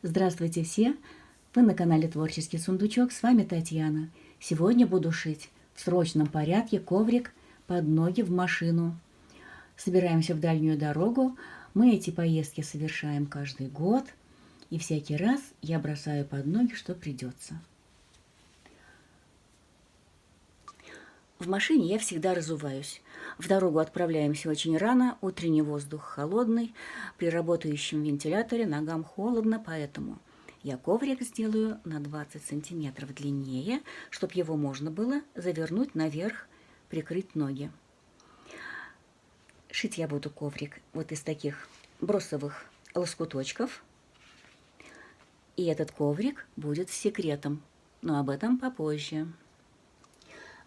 Здравствуйте все! Вы на канале Творческий сундучок, с вами Татьяна. Сегодня буду шить в срочном порядке коврик под ноги в машину. Собираемся в дальнюю дорогу. Мы эти поездки совершаем каждый год. И всякий раз я бросаю под ноги, что придется. В машине я всегда разуваюсь. В дорогу отправляемся очень рано, утренний воздух холодный, при работающем вентиляторе ногам холодно, поэтому я коврик сделаю на 20 сантиметров длиннее, чтобы его можно было завернуть наверх, прикрыть ноги. Шить я буду коврик вот из таких бросовых лоскуточков. И этот коврик будет с секретом, но об этом попозже.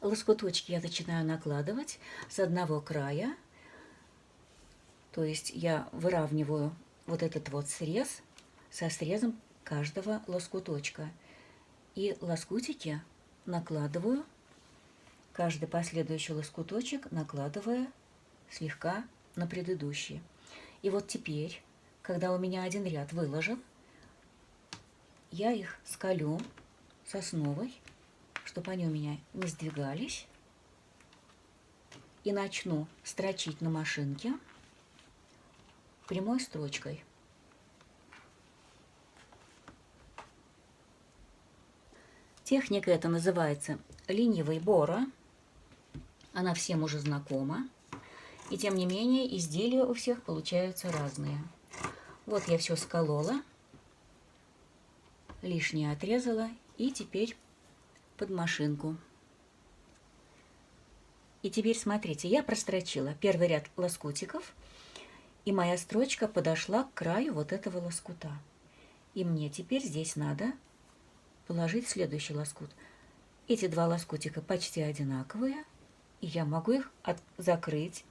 Лоскуточки я начинаю накладывать с одного края, то есть я выравниваю вот этот вот срез со срезом каждого лоскуточка. И лоскутики накладываю, каждый последующий лоскуточек накладывая слегка на предыдущий. И вот теперь, когда у меня один ряд выложен, я их сколю с основой, чтобы они у меня не сдвигались. И начну строчить на машинке прямой строчкой. Техника эта называется ленивый боро. Она всем уже знакома. И тем не менее изделия у всех получаются разные. Вот я все сколола, лишнее отрезала и теперь под машинку. И теперь смотрите, я прострочила первый ряд лоскутиков, и моя строчка подошла к краю вот этого лоскута. И мне теперь здесь надо положить следующий лоскут. Эти два лоскутика почти одинаковые, и я могу их закрыть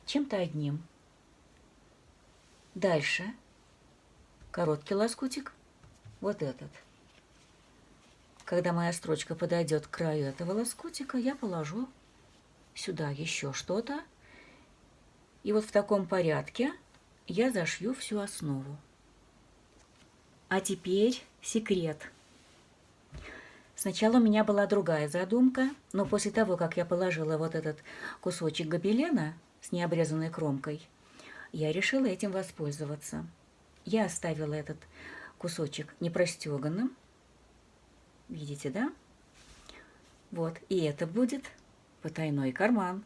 чем-то одним. Дальше короткий лоскутик, вот этот. Когда моя строчка подойдет к краю этого лоскутика, я положу сюда еще что-то. И вот в таком порядке я зашью всю основу. А теперь секрет. Сначала у меня была другая задумка, но после того, как я положила вот этот кусочек гобелена с необрезанной кромкой, я решила этим воспользоваться. Я оставила этот кусочек непростеганным. Видите, да? Вот, и это будет потайной карман.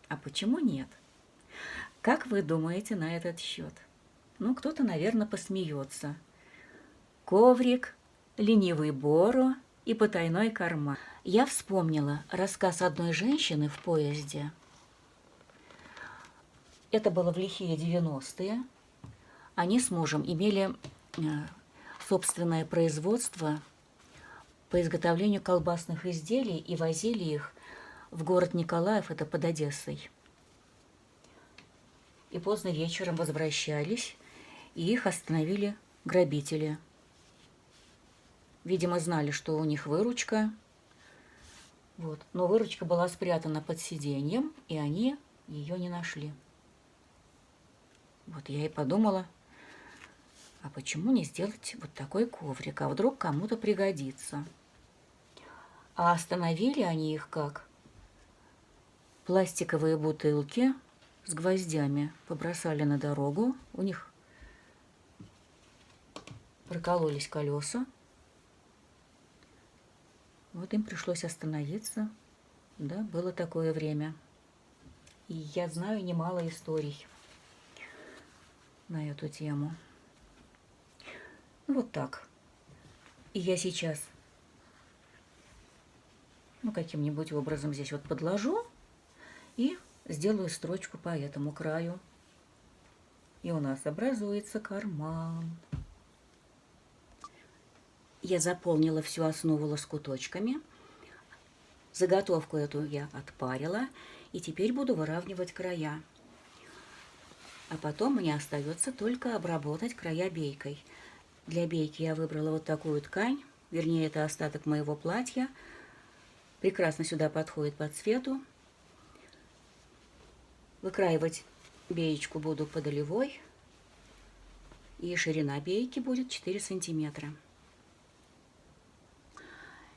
А почему нет? Как вы думаете на этот счет? Ну, кто-то, наверное, посмеется. Коврик, ленивый боро и потайной карман. Я вспомнила рассказ одной женщины в поезде. Это было в лихие 90-е. Они с мужем имели собственное производство по изготовлению колбасных изделий и возили их в город Николаев, это под Одессой. И поздно вечером возвращались, и их остановили грабители. Видимо, знали, что у них выручка. Вот. Но выручка была спрятана под сиденьем, и они ее не нашли. Вот я и подумала, а почему не сделать вот такой коврик, а вдруг кому-то пригодится. А остановили они их как? Пластиковые бутылки с гвоздями побросали на дорогу, у них прокололись колеса. Вот им пришлось остановиться. Да, было такое время. И я знаю немало историй на эту тему. Вот так. И я сейчас каким-нибудь образом здесь вот подложу и сделаю строчку по этому краю. И у нас образуется карман. Я заполнила всю основу лоскуточками. Заготовку эту я отпарила. И теперь буду выравнивать края. А потом мне остается только обработать края бейкой. Для бейки я выбрала вот такую ткань. Вернее, это остаток моего платья. Прекрасно сюда подходит по цвету. Выкраивать беечку буду по долевой. и ширина бейки будет 4 сантиметра.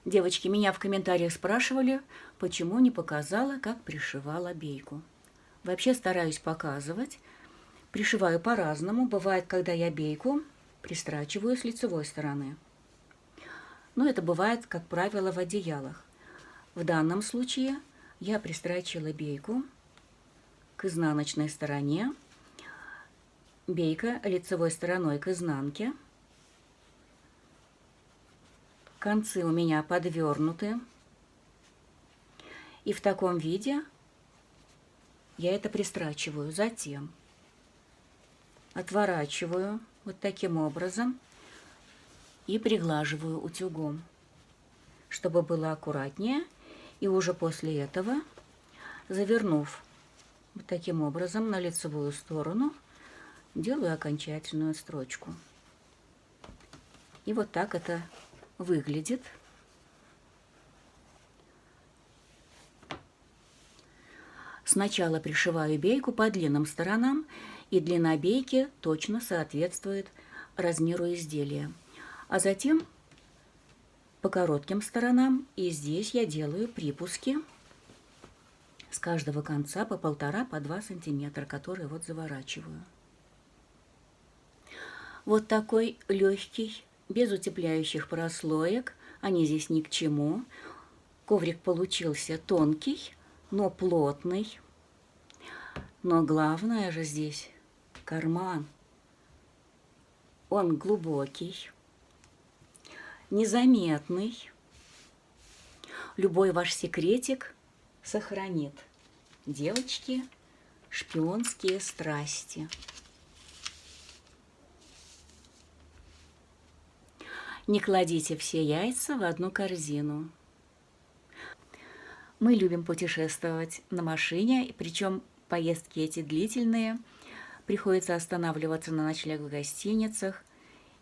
Девочки меня в комментариях спрашивали, почему не показала, как пришивала бейку. Вообще стараюсь показывать. Пришиваю по-разному. Бывает, когда я бейку пристрачиваю с лицевой стороны. Но это бывает, как правило, в одеялах. В данном случае я пристрачивала бейку к изнаночной стороне, бейка лицевой стороной к изнанке. Концы у меня подвернуты. И в таком виде я это пристрачиваю. Затем отворачиваю вот таким образом и приглаживаю утюгом, чтобы было аккуратнее. И уже после этого, завернув вот таким образом на лицевую сторону, делаю окончательную строчку. И вот так это выглядит. Сначала пришиваю бейку по длинным сторонам, и длина бейки точно соответствует размеру изделия. А затем по коротким сторонам, и здесь я делаю припуски с каждого конца по 1,5–2 сантиметра, которые вот заворачиваю. Вот такой легкий, без утепляющих прослоек, они здесь ни к чему. Коврик получился тонкий, но плотный. Но главное же здесь карман. Он глубокий, незаметный. Любой ваш секретик сохранит. Девочки, шпионские страсти. Не кладите все яйца в одну корзину. Мы любим путешествовать на машине, причем поездки эти длительные. Приходится останавливаться на ночлег в гостиницах.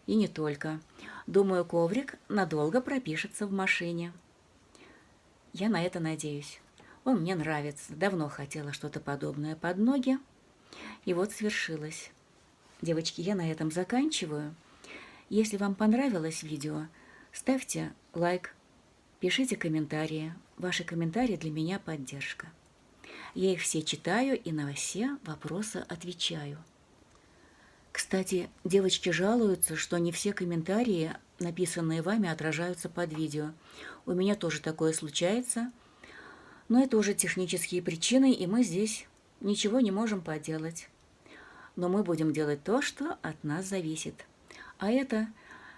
И не только. Думаю, коврик надолго пропишется в машине. Я на это надеюсь. Он мне нравится. Давно хотела что-то подобное под ноги. И вот свершилось. Девочки, я на этом заканчиваю. Если вам понравилось видео, ставьте лайк, пишите комментарии. Ваши комментарии для меня поддержка. Я их все читаю и на все вопросы отвечаю. Кстати, девочки жалуются, что не все комментарии, написанные вами, отражаются под видео. У меня тоже такое случается, но это уже технические причины, и мы здесь ничего не можем поделать. Но мы будем делать то, что от нас зависит. А это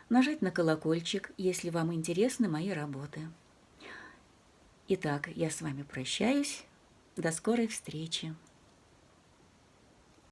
нажать на колокольчик, если вам интересны мои работы. Итак, я с вами прощаюсь. До скорой встречи.